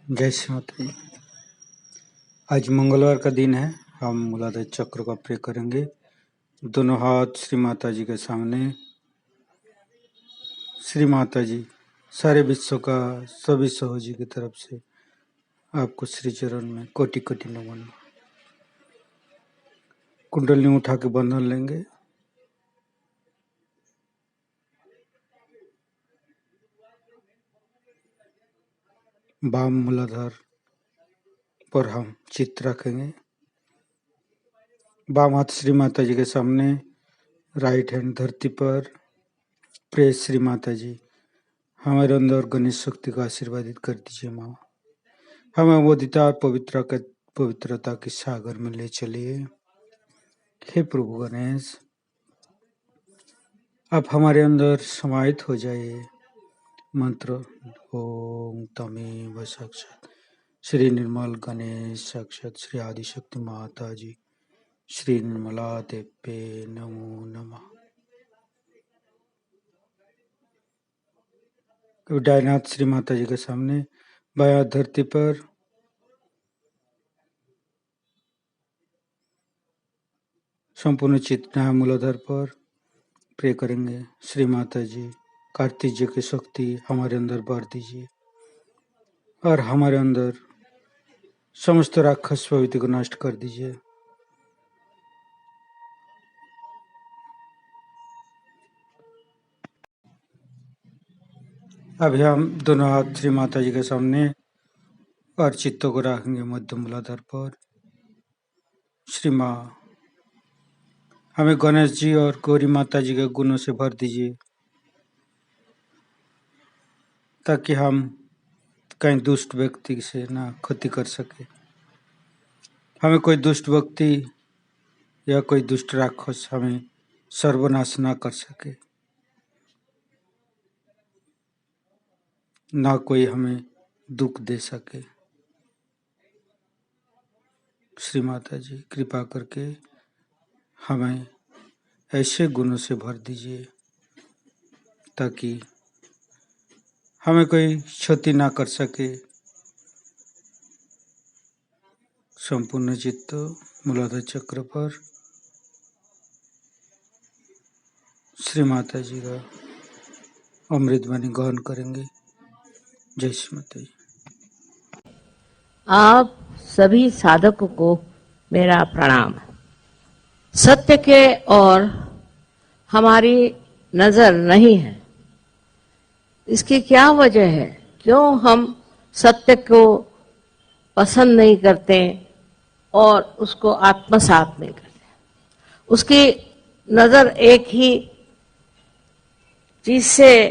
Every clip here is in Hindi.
जय श्री माता जी। आज मंगलवार का दिन है। हम मूलाधार चक्र का प्रयोग करेंगे। दोनों हाथ श्री माता जी के सामने। श्री माता जी, सारे विश्व का सभी सहो जी की तरफ से आपको श्री चरण में कोटि कोटि नमन। कुंडली उठा के बंधन लेंगे। वाम मूलाधार पर हम चित्त रखेंगे। वाम हाथ श्री माता जी के सामने, राइट हैंड धरती पर। प्रेस श्री माता जी, हमारे अंदर गणेश शक्ति का आशीर्वादित कर दीजिए माँ। हमें अमोदिता और पवित्रता के सागर में ले चलिए। हे प्रभु गणेश, आप हमारे अंदर समाहित हो जाइए। मंत्र ओम तमेव साक्षात श्री निर्मल गणेश साक्षात श्री आदिशक्ति माता जी श्री निर्मला देव्ये नमो नमः। दाहिने हाथ श्री माता जी के सामने, बायां हाथ धरती पर। संपूर्ण चित्त मूलाधार पर प्रे करेंगे। श्री माता जी, कार्तिक जी की शक्ति हमारे अंदर भर दीजिए और हमारे अंदर समस्त राक्षस प्रवृत्ति को नष्ट कर दीजिए। अभी हम दोनों हाथ श्री माता जी के सामने और चित्तों को रखेंगे मध्य मूलाधार पर। श्री माँ, हमें गणेश जी और गौरी माता जी के गुणों से भर दीजिए ताकि हम कहीं दुष्ट व्यक्ति से ना क्षति कर सके। हमें कोई दुष्ट व्यक्ति या कोई दुष्ट राक्षस हमें सर्वनाश ना कर सके, ना कोई हमें दुख दे सके। श्री माता जी, कृपा करके हमें ऐसे गुणों से भर दीजिए ताकि हमें कोई क्षति ना कर सके। संपूर्ण चित्त मूलाधार चक्र पर श्री माता जी का अमृत वाणी ग्रहण करेंगे। जय श्री माता जी। आप सभी साधकों को मेरा प्रणाम। सत्य के और हमारी नजर नहीं है, इसकी क्या वजह है? क्यों हम सत्य को पसंद नहीं करते और उसको आत्मसात नहीं करते? उसकी नजर एक ही चीज से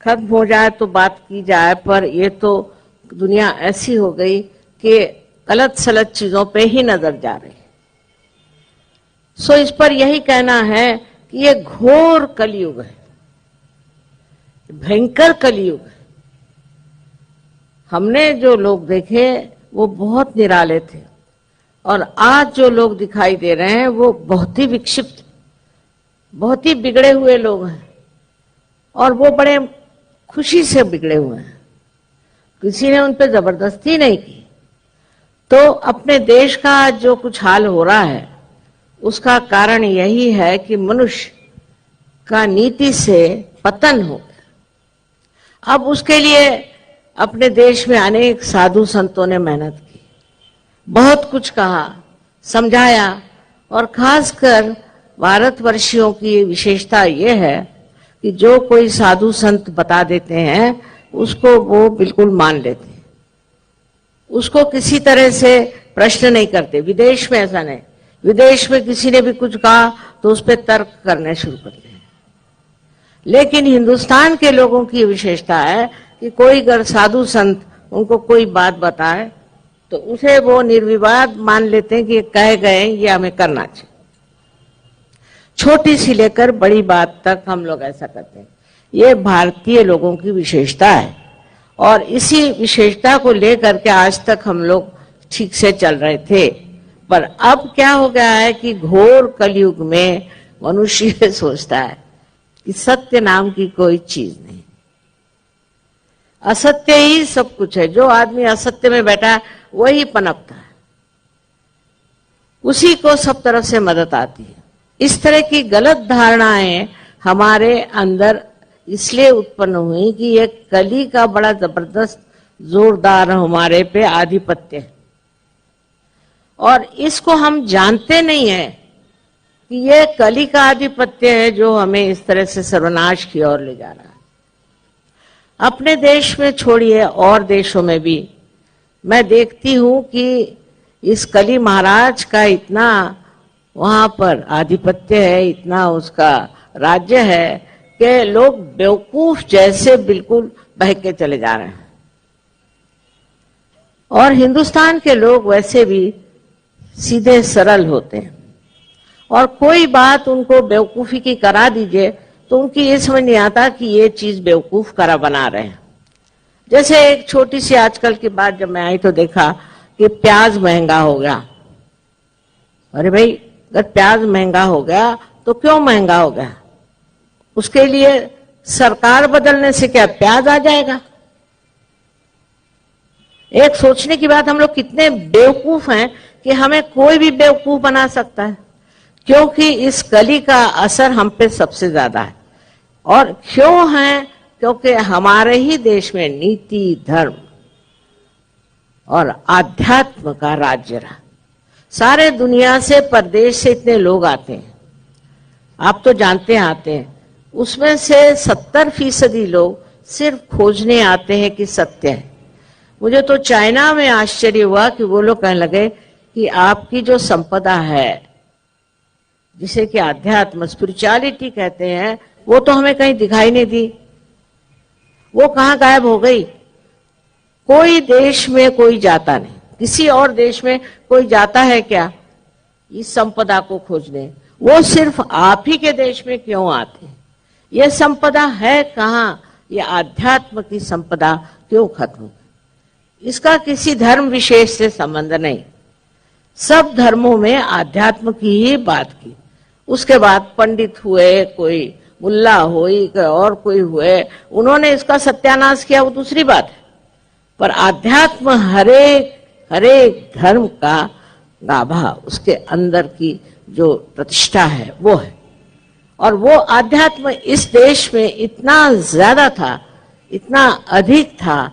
खत्म हो जाए तो बात की जाए, पर ये तो दुनिया ऐसी हो गई कि गलत सलत चीजों पे ही नजर जा रही। सो इस पर यही कहना है कि ये घोर कलयुग है, भयंकर कलयुग है। हमने जो लोग देखे वो बहुत निराले थे और आज जो लोग दिखाई दे रहे हैं वो बहुत ही विक्षिप्त, बहुत ही बिगड़े हुए लोग हैं और वो बड़े खुशी से बिगड़े हुए हैं। किसी ने उन पर जबरदस्ती नहीं की। तो अपने देश का जो कुछ हाल हो रहा है उसका कारण यही है कि मनुष्य का नीति से पतन हो गया। अब उसके लिए अपने देश में अनेक साधु संतों ने मेहनत की, बहुत कुछ कहा, समझाया, और खासकर भारतवर्षियों की विशेषता ये है कि जो कोई साधु संत बता देते हैं उसको वो बिल्कुल मान लेते हैं, उसको किसी तरह से प्रश्न नहीं करते। विदेश में ऐसा नहीं, विदेश में किसी ने भी कुछ कहा तो उस पर तर्क करने शुरू करते हैं। लेकिन हिंदुस्तान के लोगों की विशेषता है कि कोई अगर साधु संत उनको कोई बात बताए तो उसे वो निर्विवाद मान लेते हैं कि ये कह गए, ये हमें करना चाहिए। छोटी सी लेकर बड़ी बात तक हम लोग ऐसा करते हैं। ये भारतीय लोगों की विशेषता है और इसी विशेषता को लेकर के आज तक हम लोग ठीक से चल रहे थे। पर अब क्या हो गया है कि घोर कलयुग में मनुष्य सोचता है कि सत्य नाम की कोई चीज नहीं। असत्य ही सब कुछ है। जो आदमी असत्य में बैठा है वही पनपता है, उसी को सब तरफ से मदद आती है। इस तरह की गलत धारणाएं हमारे अंदर इसलिए उत्पन्न हुई कि ये कली का बड़ा जबरदस्त जोरदार हमारे पे आधिपत्य है, और इसको हम जानते नहीं है कि ये कली का आधिपत्य है जो हमें इस तरह से सर्वनाश की ओर ले जा रहा है। अपने देश में छोड़िए, और देशों में भी मैं देखती हूं कि इस कली महाराज का इतना वहां पर आधिपत्य है, इतना उसका राज्य है कि लोग बेवकूफ जैसे बिल्कुल बहके चले जा रहे हैं। और हिंदुस्तान के लोग वैसे भी सीधे सरल होते हैं, और कोई बात उनको बेवकूफी की करा दीजिए तो उनकी ये समझ नहीं आता कि ये चीज बेवकूफ करा बना रहे हैं। जैसे एक छोटी सी आजकल की बात, जब मैं आई तो देखा कि प्याज महंगा हो गया। अरे भाई, अगर प्याज महंगा हो गया तो क्यों महंगा हो गया? उसके लिए सरकार बदलने से क्या प्याज आ जाएगा? एक सोचने की बात, हम लोग कितने बेवकूफ हैं कि हमें कोई भी बेवकूफ बना सकता है, क्योंकि इस कली का असर हम पे सबसे ज्यादा है। और क्यों है? क्योंकि हमारे ही देश में नीति, धर्म और आध्यात्म का राज्य रहा। सारे दुनिया से, परदेश से इतने लोग आते हैं, आप तो जानते आते हैं, उसमें से 70% लोग सिर्फ खोजने आते हैं कि सत्य है। मुझे तो चाइना में आश्चर्य हुआ कि वो लोग कहने लगे कि आपकी जो संपदा है, जिसे कि आध्यात्म, स्पिरिचुअलिटी कहते हैं, वो तो हमें कहीं दिखाई नहीं दी, वो कहाँ गायब हो गई? कोई देश में कोई जाता नहीं, किसी और देश में कोई जाता है क्या इस संपदा को खोजने? वो सिर्फ आप ही के देश में क्यों आते? ये संपदा है कहाँ? ये आध्यात्म की संपदा क्यों खत्म? इसका किसी धर्म विशेष से संबंध नहीं, सब धर्मों में आध्यात्म की ही बात की। उसके बाद पंडित हुए, कोई मुल्ला हुई, और कोई हुए, उन्होंने इसका सत्यानाश किया, वो दूसरी बात है। पर आध्यात्म हरेक धर्म का गाभा, उसके अंदर की जो प्रतिष्ठा है वो है। और वो आध्यात्म इस देश में इतना ज्यादा था, इतना अधिक था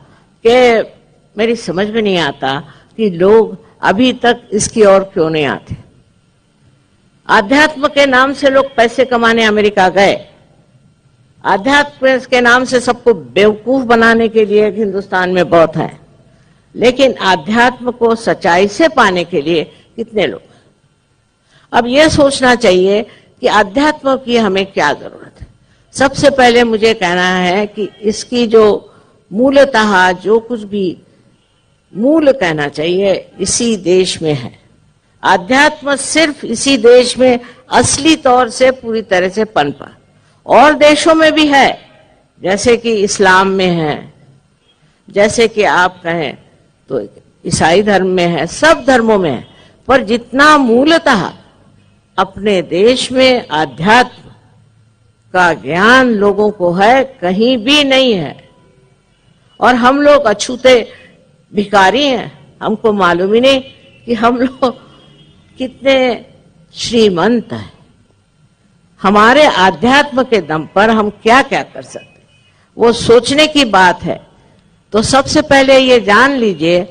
कि मेरी समझ में नहीं आता कि लोग अभी तक इसकी ओर क्यों नहीं आते। आध्यात्म के नाम से लोग पैसे कमाने अमेरिका गए, आध्यात्म के नाम से सबको बेवकूफ बनाने के लिए हिंदुस्तान में बहुत है, लेकिन आध्यात्म को सच्चाई से पाने के लिए कितने लोग? अब यह सोचना चाहिए कि आध्यात्म की हमें क्या जरूरत है। सबसे पहले मुझे कहना है कि इसकी जो मूलतः जो कुछ भी मूल कहना चाहिए इसी देश में है। आध्यात्म सिर्फ इसी देश में असली तौर से पूरी तरह से पनपा, और देशों में भी है, जैसे कि इस्लाम में है, जैसे कि आप कहें तो ईसाई धर्म में है, सब धर्मों में है। पर जितना मूलतः अपने देश में आध्यात्म का ज्ञान लोगों को है, कहीं भी नहीं है। और हम लोग अछूते भिखारी हैं, हमको मालूम ही नहीं कि हम लोग कितने श्रीमंत हैं। हमारे आध्यात्म के दम पर हम क्या क्या कर सकते, वो सोचने की बात है। तो सबसे पहले ये जान लीजिए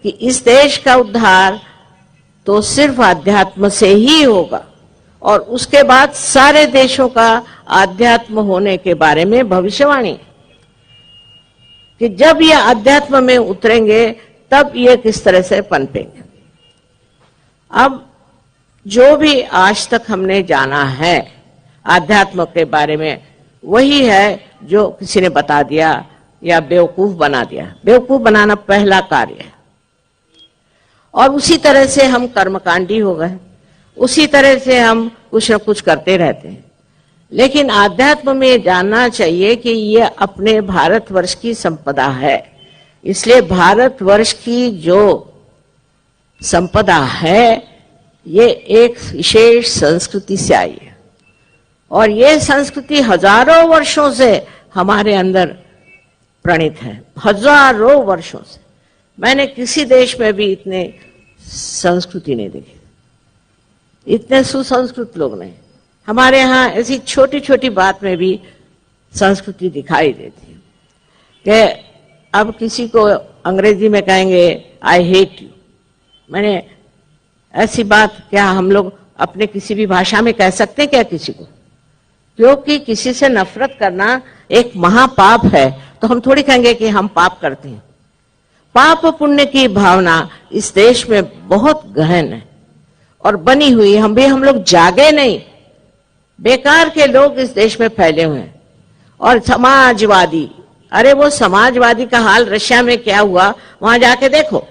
कि इस देश का उद्धार तो सिर्फ आध्यात्म से ही होगा, और उसके बाद सारे देशों का आध्यात्म होने के बारे में भविष्यवाणी है कि जब ये आध्यात्म में उतरेंगे तब ये किस तरह से पनपेंगे। अब जो भी आज तक हमने जाना है आध्यात्म के बारे में, वही है जो किसी ने बता दिया या बेवकूफ बना दिया। बेवकूफ बनाना पहला कार्य है, और उसी तरह से हम कर्मकांडी हो गए, उसी तरह से हम कुछ न कुछ करते रहते हैं। लेकिन आध्यात्म में जानना चाहिए कि ये अपने भारतवर्ष की संपदा है, इसलिए भारतवर्ष की जो संपदा है ये एक विशेष संस्कृति से आई है, और ये संस्कृति हजारों वर्षों से हमारे अंदर प्रणीत हैं हजारों वर्षों से। मैंने किसी देश में भी इतने संस्कृति नहीं देखी, इतने सुसंस्कृत लोग नहीं। हमारे यहाँ ऐसी छोटी छोटी बात में भी संस्कृति दिखाई देती है कि अब किसी को अंग्रेजी में कहेंगे आई हेट यू। मैंने ऐसी बात क्या हम लोग अपने किसी भी भाषा में कह सकते हैं क्या किसी को? क्योंकि किसी से नफरत करना एक महापाप है, तो हम थोड़ी कहेंगे कि हम पाप करते हैं। पाप पुण्य की भावना इस देश में बहुत गहन है और बनी हुई। हम लोग जागे नहीं, बेकार के लोग इस देश में फैले हुए हैं। और समाजवादी, अरे वो समाजवादी का हाल रशिया में क्या हुआ वहां जाके देखो।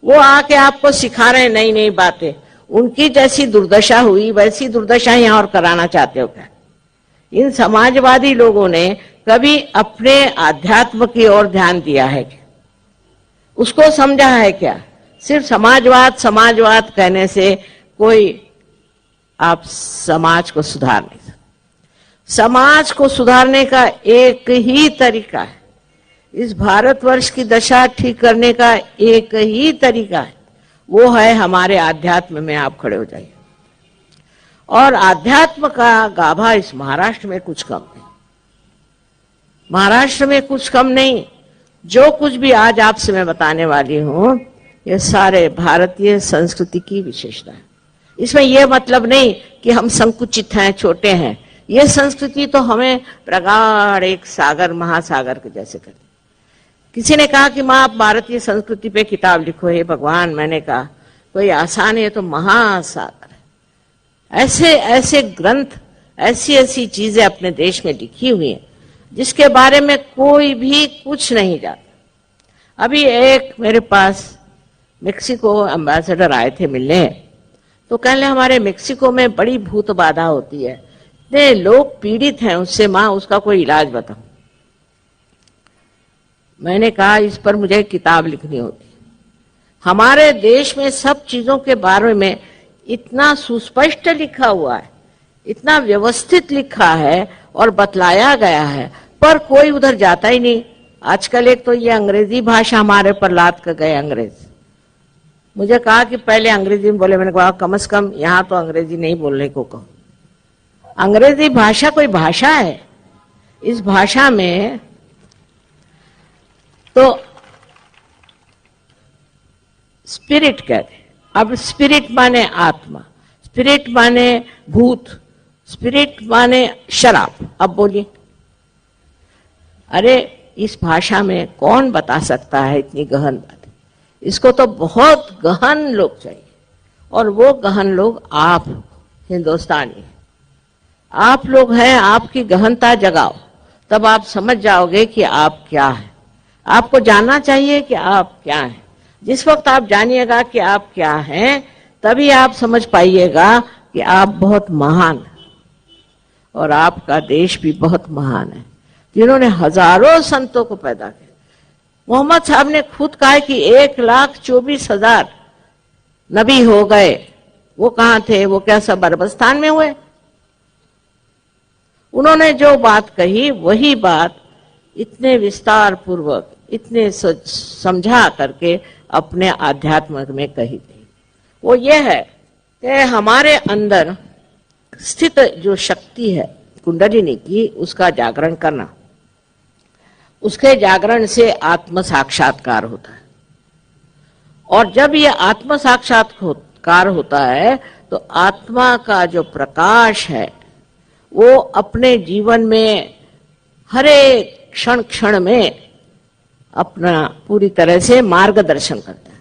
वो आके आपको सिखा रहे हैं नई नई बातें। उनकी जैसी दुर्दशा हुई वैसी दुर्दशा यहां और कराना चाहते हो क्या? इन समाजवादी लोगों ने कभी अपने आध्यात्म की ओर ध्यान दिया है क्या? उसको समझा है क्या? सिर्फ समाजवाद समाजवाद कहने से कोई आप समाज को सुधार नहीं सकते। समाज को सुधारने का एक ही तरीका है, इस भारतवर्ष की दशा ठीक करने का एक ही तरीका है, वो है हमारे आध्यात्म में आप खड़े हो जाइए। और आध्यात्म का गाभा इस महाराष्ट्र में कुछ कम नहीं, महाराष्ट्र में कुछ कम नहीं। जो कुछ भी आज आपसे मैं बताने वाली हूं ये सारे भारतीय संस्कृति की विशेषता है। इसमें यह मतलब नहीं कि हम संकुचित हैं, छोटे हैं। ये संस्कृति तो हमें प्रगाढ़ एक सागर महासागर के जैसे करती। किसी ने कहा कि माँ आप भारतीय संस्कृति पे किताब लिखो। हे भगवान, मैंने कहा कोई आसान है, तो महासागर है। ऐसे ऐसे ग्रंथ, ऐसी ऐसी चीजें अपने देश में लिखी हुई हैं जिसके बारे में कोई भी कुछ नहीं जानता। अभी एक मेरे पास मेक्सिको एम्बेसडर आए थे मिलने, तो कहने हमारे मेक्सिको में बड़ी भूत बाधा होती है, इतने लोग पीड़ित हैं उससे, माँ उसका कोई इलाज बताओ। मैंने कहा इस पर मुझे किताब लिखनी होगी। हमारे देश में सब चीजों के बारे में इतना सुस्पष्ट लिखा हुआ है, इतना व्यवस्थित लिखा है और बतलाया गया है, पर कोई उधर जाता ही नहीं। आजकल एक तो ये अंग्रेजी भाषा हमारे पर लाद कर गए अंग्रेज। मुझे कहा कि पहले अंग्रेजी में बोले, मैंने कहा कम से कम यहाँ तो अंग्रेजी नहीं बोलने को कहो। अंग्रेजी भाषा कोई भाषा है? इस भाषा में तो स्पिरिट कहते हैं। अब स्पिरिट माने आत्मा, स्पिरिट माने भूत, स्पिरिट माने शराब। अब बोलिए, अरे इस भाषा में कौन बता सकता है इतनी गहन बात? इसको तो बहुत गहन लोग चाहिए, और वो गहन लोग आप हिंदुस्तानी, आप लोग हैं। आपकी गहनता जगाओ, तब आप समझ जाओगे कि आप क्या है। आपको जानना चाहिए कि आप क्या हैं। जिस वक्त आप जानिएगा कि आप क्या हैं, तभी आप समझ पाइएगा कि आप बहुत महान हैं। और आपका देश भी बहुत महान है, जिन्होंने हजारों संतों को पैदा किया। मोहम्मद साहब ने खुद कहा कि 1,24,000 नबी हो गए। वो कहां थे? वो क्या सब अरबस्तान में हुए? उन्होंने जो बात कही वही बात इतने विस्तार पूर्वक, इतने समझा करके अपने आध्यात्म में कही थी। वो ये है कि हमारे अंदर स्थित जो शक्ति है कुंडलिनी की, उसका जागरण करना। उसके जागरण से आत्म साक्षात्कार होता है। और जब ये आत्म साक्षात्कार होता है तो आत्मा का जो प्रकाश है वो अपने जीवन में हर एक क्षण क्षण में अपना पूरी तरह से मार्गदर्शन करता है।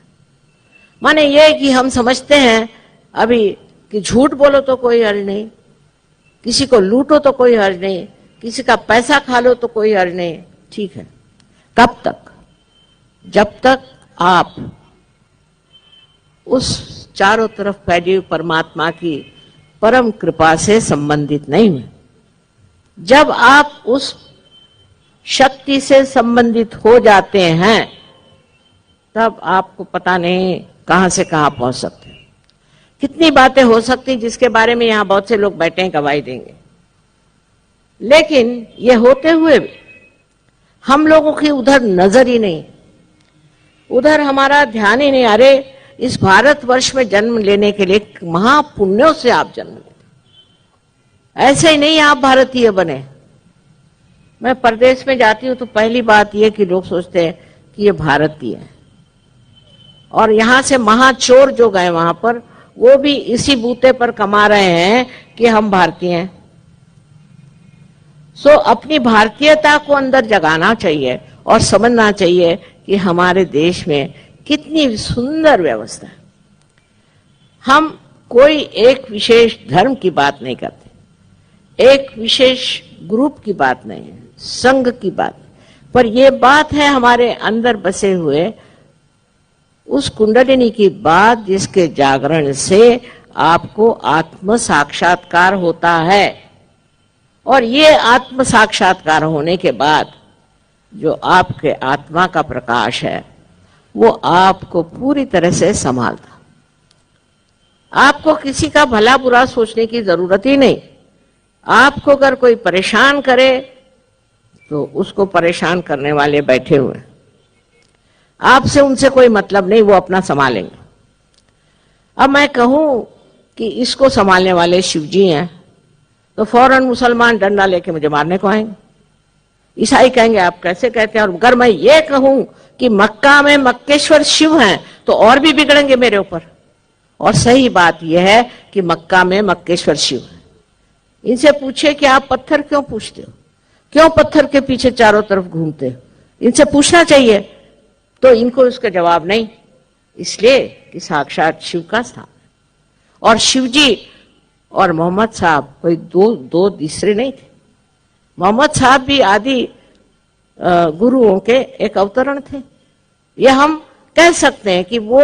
माने ये कि हम समझते हैं अभी कि झूठ बोलो तो कोई हर्ज नहीं, किसी को लूटो तो कोई हर्ज नहीं, किसी का पैसा खा लो तो कोई हर्ज नहीं। ठीक है, कब तक? जब तक आप उस चारों तरफ फैली हुई परमात्मा की परम कृपा से संबंधित नहीं हुए। जब आप उस शक्ति से संबंधित हो जाते हैं, तब आपको पता नहीं कहां से कहां पहुंच सकते। कितनी बातें हो सकती जिसके बारे में यहां बहुत से लोग बैठे हैं, गवाही देंगे। लेकिन ये होते हुए भी हम लोगों की उधर नजर ही नहीं, उधर हमारा ध्यान ही नहीं। अरे इस भारतवर्ष में जन्म लेने के लिए महापुण्यों से आप जन्म लेते, ऐसे ही नहीं आप भारतीय बने। मैं परदेश में जाती हूं तो पहली बात यह कि लोग सोचते हैं कि ये भारतीय है, और यहां से महाचोर जो गए वहां पर वो भी इसी बूते पर कमा रहे हैं कि हम भारतीय हैं। सो अपनी भारतीयता को अंदर जगाना चाहिए और समझना चाहिए कि हमारे देश में कितनी सुंदर व्यवस्था है। हम कोई एक विशेष धर्म की बात नहीं करते, एक विशेष ग्रुप की बात नहीं है, संघ की बात, पर यह बात है हमारे अंदर बसे हुए उस कुंडलिनी की बात जिसके जागरण से आपको आत्म साक्षात्कार होता है। और ये आत्म साक्षात्कार होने के बाद जो आपके आत्मा का प्रकाश है वो आपको पूरी तरह से संभालता। आपको किसी का भला बुरा सोचने की जरूरत ही नहीं। आपको अगर कोई परेशान करे तो उसको परेशान करने वाले बैठे हुए हैं, आपसे उनसे कोई मतलब नहीं, वो अपना संभालेंगे। अब मैं कहूं कि इसको संभालने वाले शिव जी हैं तो फौरन मुसलमान डंडा लेके मुझे मारने को आएंगे, ईसाई कहेंगे आप कैसे कहते हैं। और अगर मैं ये कहूं कि मक्का में मक्केश्वर शिव हैं तो और भी बिगड़ेंगे मेरे ऊपर। और सही बात यह है कि मक्का में मक्केश्वर शिव हैं। इनसे पूछे कि आप पत्थर क्यों पूछते हो, क्यों पत्थर के पीछे चारों तरफ घूमते हो, इनसे पूछना चाहिए। तो इनको उसका जवाब नहीं, इसलिए कि साक्षात शिव का स्थान। और शिव जी और मोहम्मद साहब कोई दो तीसरे नहीं थे। मोहम्मद साहब भी आदि गुरुओं के एक अवतरण थे। यह हम कह सकते हैं कि वो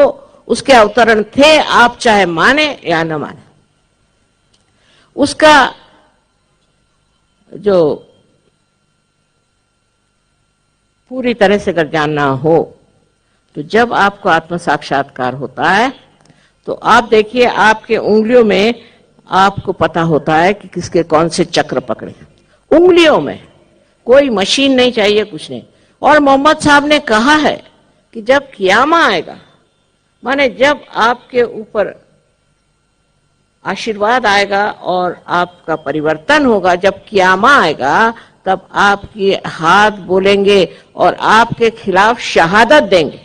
उसके अवतरण थे, आप चाहे माने या न माने। उसका जो पूरी तरह से अगर जानना हो तो जब आपको आत्म साक्षात्कार होता है तो आप देखिए आपके उंगलियों में आपको पता होता है कि किसके कौन से चक्र पकड़े। उंगलियों में, कोई मशीन नहीं चाहिए, कुछ नहीं। और मोहम्मद साहब ने कहा है कि जब क़यामा आएगा, माने जब आपके ऊपर आशीर्वाद आएगा और आपका परिवर्तन होगा, जब क़यामा आएगा तब आपके हाथ बोलेंगे और आपके खिलाफ शहादत देंगे।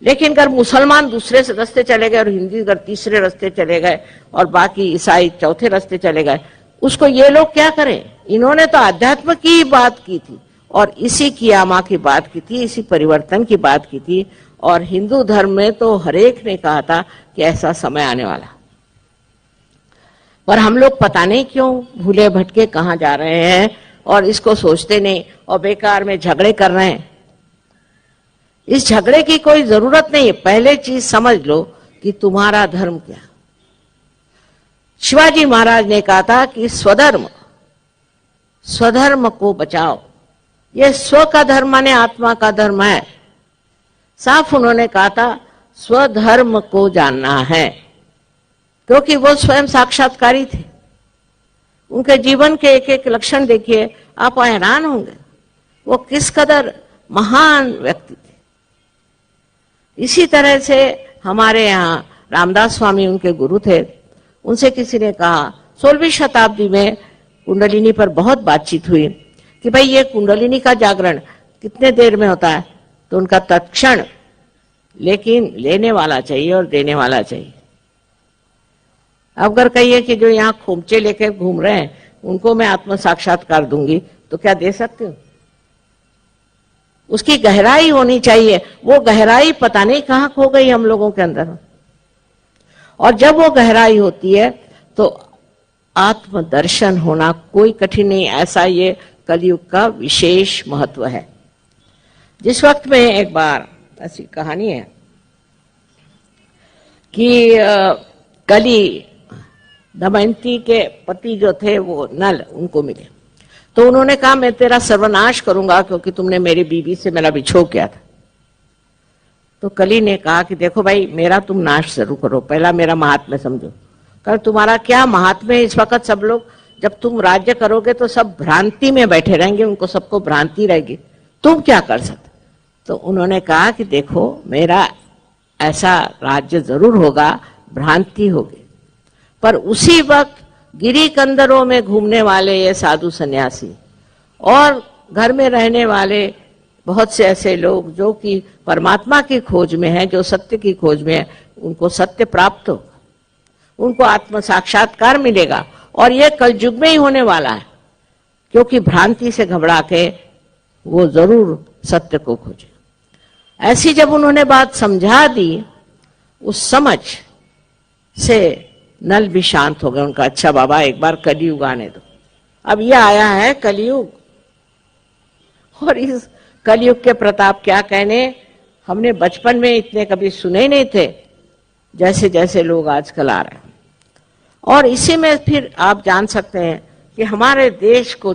लेकिन अगर मुसलमान दूसरे रास्ते चले गए और हिंदू अगर तीसरे रास्ते चले गए और बाकी ईसाई चौथे रास्ते चले गए, उसको ये लोग क्या करें। इन्होंने तो अध्यात्म की बात की थी और इसी क़यामा की बात की थी, इसी परिवर्तन की बात की थी। और हिंदू धर्म में तो हरेक ने कहा था कि ऐसा समय आने वाला, पर हम लोग पता नहीं क्यों भूले भटके कहाँ जा रहे हैं और इसको सोचते नहीं और बेकार में झगड़े कर रहे हैं। इस झगड़े की कोई जरूरत नहीं है। पहले चीज समझ लो कि तुम्हारा धर्म क्या। शिवाजी महाराज ने कहा था कि स्वधर्म को बचाओ। यह स्व का धर्म माने आत्मा का धर्म है। साफ उन्होंने कहा था स्वधर्म को जानना है, क्योंकि वो स्वयं साक्षात्कारी थे। उनके जीवन के एक एक लक्षण देखिए, आप हैरान होंगे वो किस कदर महान व्यक्ति थे। इसी तरह से हमारे यहाँ रामदास स्वामी उनके गुरु थे। उनसे किसी ने कहा, 16वीं शताब्दी में कुंडलिनी पर बहुत बातचीत हुई कि भाई ये कुंडलिनी का जागरण कितने देर में होता है। तो उनका तत्क्षण, लेकिन लेने वाला चाहिए और देने वाला चाहिए। अब अगर कहिए कि जो यहाँ खोमचे लेकर घूम रहे हैं उनको मैं आत्म साक्षात्कार दूंगी, तो क्या दे सकती हूँ? उसकी गहराई होनी चाहिए। वो गहराई पता नहीं कहाँ खो गई हम लोगों के अंदर। और जब वो गहराई होती है तो आत्मदर्शन होना कोई कठिन नहीं। ऐसा ये कलयुग का विशेष महत्व है। जिस वक्त में एक बार ऐसी कहानी है कि कली दमयंती के पति जो थे वो नल उनको मिले, तो उन्होंने कहा मैं तेरा सर्वनाश करूंगा क्योंकि तुमने मेरी बीवी से मेरा बिछोह किया था। तो कली ने कहा कि देखो भाई, मेरा तुम नाश जरूर करो, पहला मेरा महात्म्य समझो। कल तुम्हारा क्या महात्म्य है? इस वक्त सब लोग जब तुम राज्य करोगे तो सब भ्रांति में बैठे रहेंगे, उनको सबको भ्रांति रहेगी, तुम क्या कर सकते। तो उन्होंने कहा कि देखो मेरा ऐसा राज्य जरूर होगा, भ्रांति होगी, पर उसी वक्त गिरी कंदरों में घूमने वाले ये साधु सन्यासी और घर में रहने वाले बहुत से ऐसे लोग जो कि परमात्मा की खोज में हैं, जो सत्य की खोज में है, उनको सत्य प्राप्त होगा, उनको आत्म साक्षात्कार मिलेगा। और ये कलयुग में ही होने वाला है, क्योंकि भ्रांति से घबरा के वो जरूर सत्य को खोजे। ऐसी जब उन्होंने बात समझा दी, उस समझ से नल भी शांत हो गए। उनका अच्छा बाबा एक बार कलयुग आने दो, अब ये आया है कलयुग, और इस कलयुग के प्रताप क्या कहने, हमने बचपन में इतने कभी सुने ही नहीं थे जैसे जैसे लोग आजकल आ रहे हैं। और इसी में फिर आप जान सकते हैं कि हमारे देश को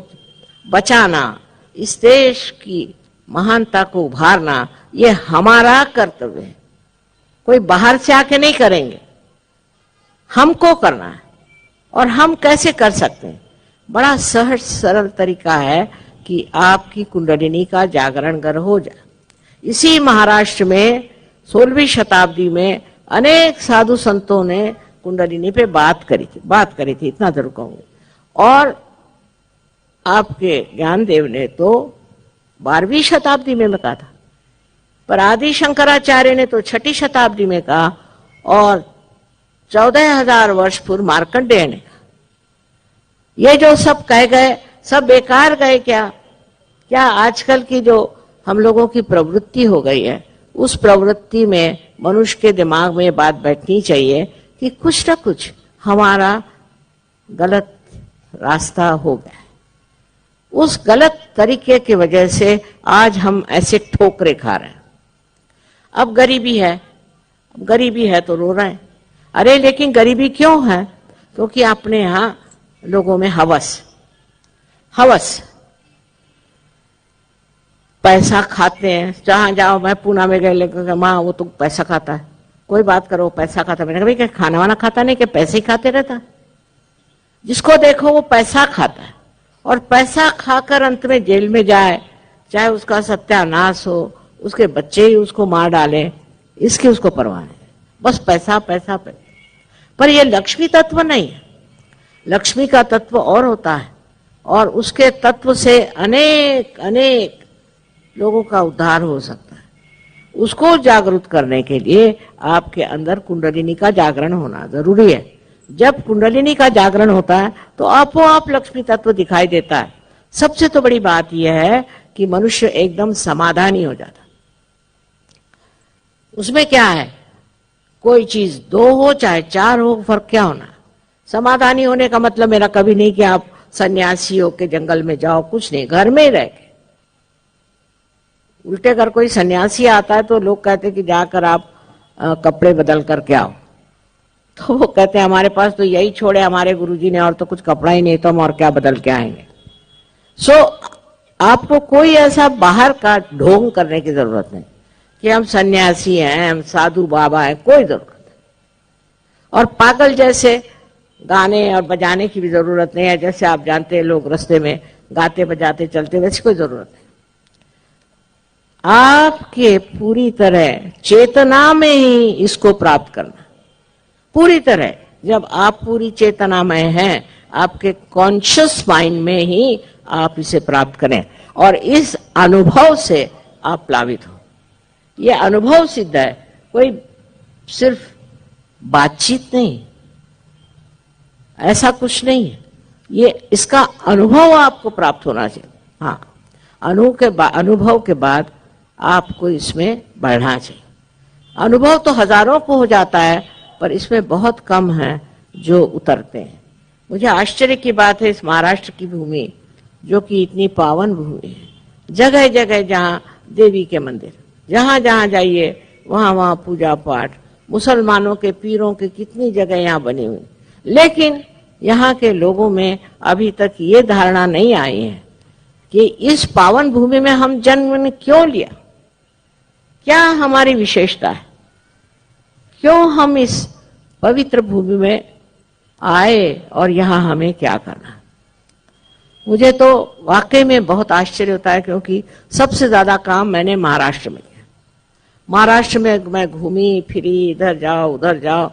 बचाना, इस देश की महानता को उभारना, ये हमारा कर्तव्य है। कोई बाहर से आके नहीं करेंगे, हमको करना है। और हम कैसे कर सकते हैं? बड़ा सहज सरल तरीका है कि आपकी कुंडलिनी का जागरण घर हो जाए। इसी महाराष्ट्र में 16वीं शताब्दी में अनेक साधु संतों ने कुंडलिनी पे बात करी थी, इतना जरूर कहूंगी। और आपके ज्ञानदेव ने तो 12वीं शताब्दी में कहा था, पर आदि शंकराचार्य ने तो 6ठी शताब्दी में कहा, और 14,000 वर्ष पूर्व मार्कंडेय ने कहा। ये जो सब कह गए सब बेकार गए क्या आजकल की जो हम लोगों की प्रवृत्ति हो गई है, उस प्रवृत्ति में मनुष्य के दिमाग में बात बैठनी चाहिए कि कुछ ना कुछ हमारा गलत रास्ता हो गया है। उस गलत तरीके की वजह से आज हम ऐसे ठोकरे खा रहे हैं। अब गरीबी है तो रो रहे हैं। अरे लेकिन गरीबी क्यों है? क्योंकि अपने यहाँ लोगों में हवस पैसा खाते हैं। जहां जाओ, मैं पूना में गए, लेकर माँ वो तो पैसा खाता है, कोई बात करो पैसा खाता। मैंने कहा भाई क्या खाना वाना खाता नहीं, कि पैसे ही खाते रहता? जिसको देखो वो पैसा खाता है, और पैसा खाकर अंत में जेल में जाए, चाहे उसका सत्यानाश हो, उसके बच्चे ही उसको मार डाले, इसकी उसको परवाह नहीं, बस पैसा पैसा पैसा। पर ये लक्ष्मी तत्व नहीं है। लक्ष्मी का तत्व और होता है, और उसके तत्व से अनेक लोगों का उद्धार हो सकता है। उसको जागरूक करने के लिए आपके अंदर कुंडलिनी का जागरण होना जरूरी है। जब कुंडलिनी का जागरण होता है तो आपो आप लक्ष्मी तत्व दिखाई देता है। सबसे तो बड़ी बात यह है कि मनुष्य एकदम समाधानी हो जाता। उसमें क्या है, कोई चीज 2 हो चाहे 4 हो, फर्क क्या होना। समाधानी होने का मतलब मेरा कभी नहीं कि आप सन्यासी हो के जंगल में जाओ, कुछ नहीं, घर में ही रह के। उल्टे अगर कोई सन्यासी आता है तो लोग कहते हैं कि जाकर आप कपड़े बदल करके आओ, तो वो कहते हैं हमारे पास तो यही छोड़े हमारे गुरुजी ने, और तो कुछ कपड़ा ही नहीं, तो हम और क्या बदल के आएंगे। आपको कोई ऐसा बाहर का ढोंग करने की जरूरत नहीं कि हम सन्यासी हैं, हम साधु बाबा हैं, कोई जरूरत नहीं। और पागल जैसे गाने और बजाने की भी जरूरत नहीं है। जैसे आप जानते हैं लोग रास्ते में गाते बजाते चलते, वैसी कोई जरूरत नहीं। आपके पूरी तरह चेतना में ही इसको प्राप्त करना, पूरी तरह। जब आप पूरी चेतना में हैं, आपके कॉन्शियस माइंड में ही आप इसे प्राप्त करें, और इस अनुभव से आप प्लावित हो। यह अनुभव सिद्ध है, कोई सिर्फ बातचीत नहीं, ऐसा कुछ नहीं है। ये इसका अनुभव आपको प्राप्त होना चाहिए। हाँ, अनुभव के बाद आपको इसमें बढ़ना चाहिए। अनुभव तो हजारों को हो जाता है, पर इसमें बहुत कम है जो उतरते हैं। मुझे आश्चर्य की बात है, इस महाराष्ट्र की भूमि जो कि इतनी पावन भूमि है, जगह जगह जहाँ देवी के मंदिर, जहाँ जहाँ जाइए वहाँ वहाँ पूजा पाठ, मुसलमानों के पीरों के कितनी जगह यहाँ बनी हुई, लेकिन यहाँ के लोगों में अभी तक ये धारणा नहीं आई है कि इस पावन भूमि में हम जन्म क्यों लिया, क्या हमारी विशेषता है, क्यों हम इस पवित्र भूमि में आए और यहाँ हमें क्या करना। मुझे तो वाकई में बहुत आश्चर्य होता है, क्योंकि सबसे ज्यादा काम मैंने महाराष्ट्र में किया। महाराष्ट्र में मैं घूमी फिरी, इधर जाओ उधर जाओ,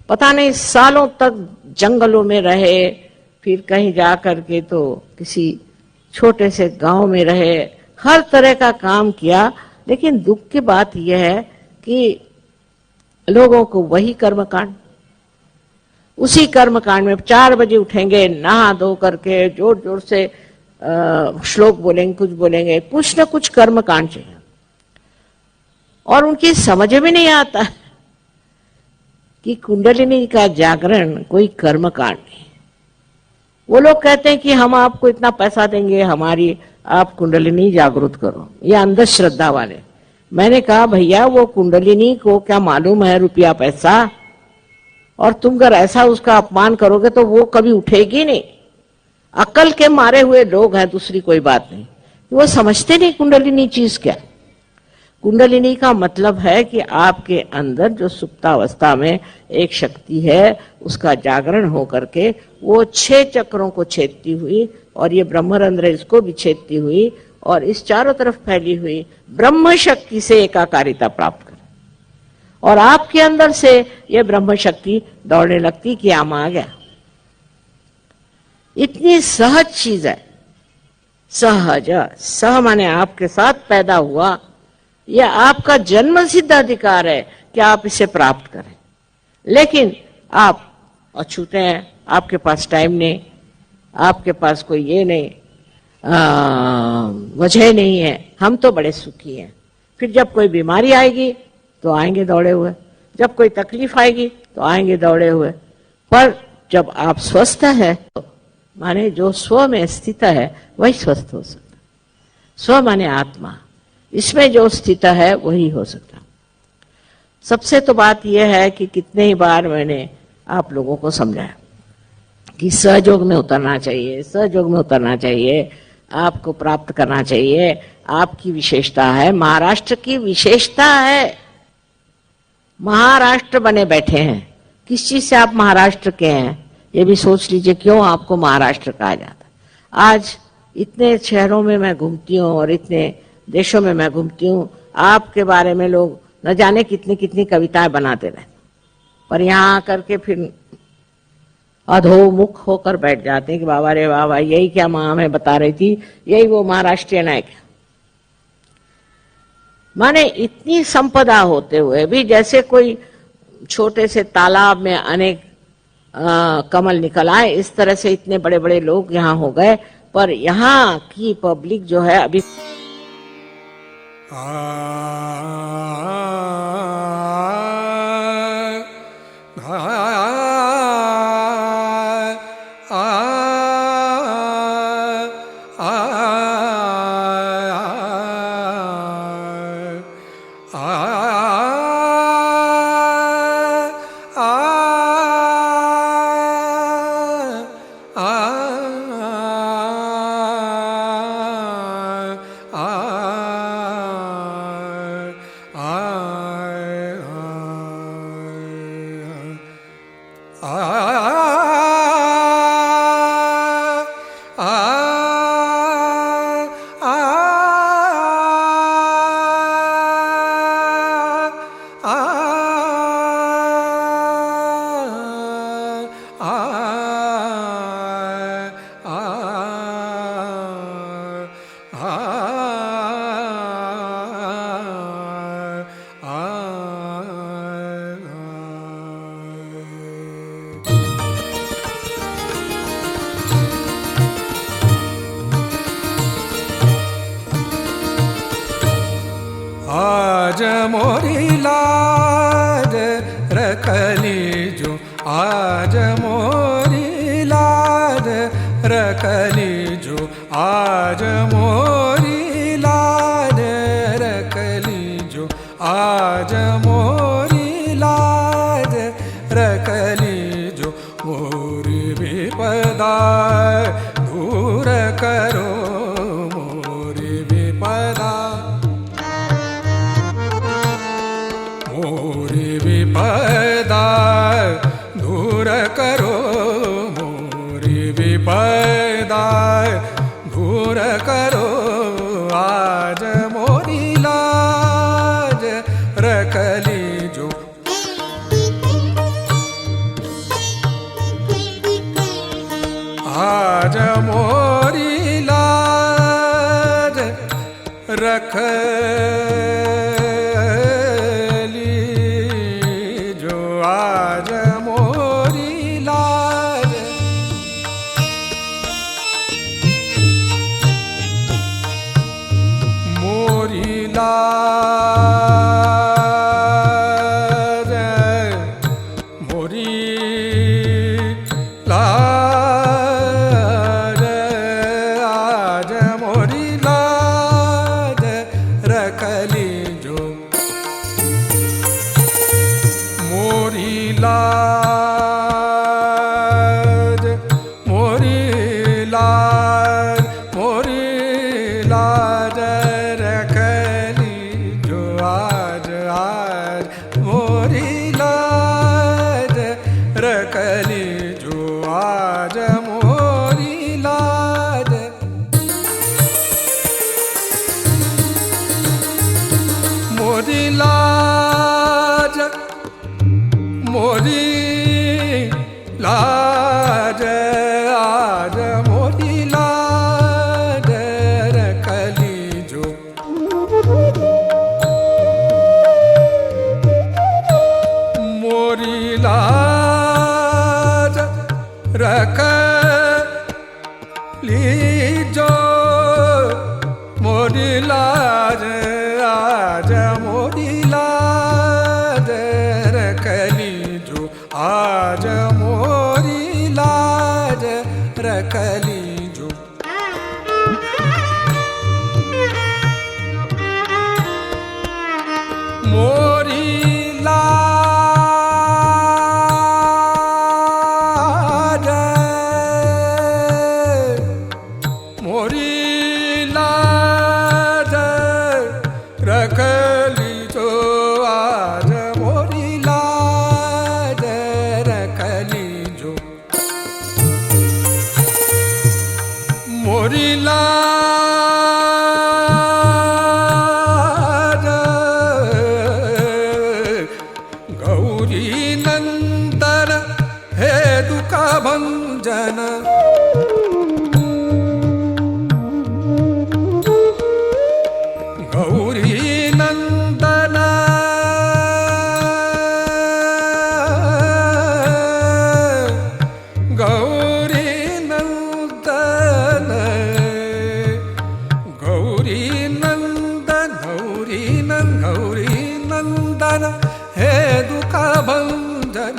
पता नहीं सालों तक जंगलों में रहे, फिर कहीं जा करके तो किसी छोटे से गांव में रहे, हर तरह का काम किया। लेकिन दुख की बात यह है कि लोगों को वही कर्मकांड, उसी कर्मकांड में 4 बजे उठेंगे, नहा धो करके जोर जोर से श्लोक बोलेंगे, कुछ न कुछ कर्मकांड चाहिए, और उनकी समझ में नहीं आता कि कुंडलिनी का जागरण कोई कर्मकांड नहीं। वो लोग कहते हैं कि हम आपको इतना पैसा देंगे, हमारी आप कुंडलिनी जागृत करो, ये अंधश्रद्धा वाले। मैंने कहा भैया वो कुंडलिनी को क्या मालूम है रुपया पैसा, और तुम अगर ऐसा उसका अपमान करोगे तो वो कभी उठेगी नहीं। अकल के मारे हुए लोग हैं, दूसरी कोई बात नहीं, वो समझते नहीं कुंडलिनी चीज क्या। कुंडलिनी का मतलब है कि आपके अंदर जो सुप्तावस्था में एक शक्ति है, उसका जागरण हो करके वो 6 चक्रों को छेदती हुई, और ये ब्रह्मरंध्र इसको भी छेदती हुई, और इस चारों तरफ फैली हुई ब्रह्म शक्ति से एकाकारिता प्राप्त करे, और आपके अंदर से ये ब्रह्म शक्ति दौड़ने लगती कि आम आ गया। इतनी सहज चीज है, सहज, सह माने आपके साथ पैदा हुआ, यह आपका जन्म सिद्ध अधिकार है कि आप इसे प्राप्त करें। लेकिन आप अछूते हैं, आपके पास टाइम नहीं, आपके पास कोई ये नहीं, वजह नहीं है। हम तो बड़े सुखी हैं। फिर जब कोई बीमारी आएगी तो आएंगे दौड़े हुए, जब कोई तकलीफ आएगी तो आएंगे दौड़े हुए। पर जब आप स्वस्थ है, तो माने जो स्व में स्थित है वही स्वस्थ हो सकता। स्व माने आत्मा, इसमें जो स्थित है वही हो सकता। सबसे तो बात यह है कि कितने ही बार मैंने आप लोगों को समझाया कि सहयोग में उतरना चाहिए, सहयोग में उतरना चाहिए, आपको प्राप्त करना चाहिए, आपकी विशेषता है, महाराष्ट्र की विशेषता है। महाराष्ट्र बने बैठे हैं, किस चीज से आप महाराष्ट्र के हैं ये भी सोच लीजिए, क्यों आपको महाराष्ट्र कहा जाता। आज इतने शहरों में मैं घूमती हूँ और इतने देशों में मैं घूमती हूँ, आपके बारे में लोग न जाने कितनी कितनी कविताएं बनाते रहे, पर यहाँ आकर के फिर अधोमुख होकर बैठ जाते हैं कि बाबा रे बाबा, यही क्या माँ हमें बता रही थी, यही वो महाराष्ट्रियन है क्या। माने इतनी संपदा होते हुए भी, जैसे कोई छोटे से तालाब में अनेक कमल निकल आए, इस तरह से इतने बड़े बड़े लोग यहाँ हो गए, पर यहाँ की पब्लिक जो है अभी आज मोरी लाज रखली जो, आज मोरी लाज रखली जो, आज मोरी लाज रखली जो, आज मोरी लाज रखली जो, मोरी विपदा दूर करो, मोरी विपदा, मोरी विपदा दूर करो, मोरी विपदा रखली जो। आज मोरी लाज रखली जो, आज मोरी लाज। मोरी लाज, मोरी लाज, आज मोरी लाज रखली जो। मोरी लाज, मोरी लाज, मोरी लाज रखली जो, आज आज मोरी लाज रखली जो, आज मोरी लाज। मोरी लाज, मोरी लाज, आज मोरी लाज रखली जो। मोरी लाज रखली जो, मोरी लाज, आज मोरी लाज रखली जो, आज मोरी लाज रखली जो। मोरी लाज, मोरी लाज रखली जो, आज मोरी लाज रखली जो। मोरी लाज, गौरी नंदन हे दुख भंजन। गौरी नंदन, गौरी नंदन, गौरी नंदन, गौरी गौरी नंदन हे दुख भंजन।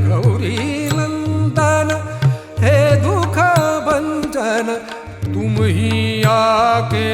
गौरी नंदन हे दुख भंजन, तुम ही आके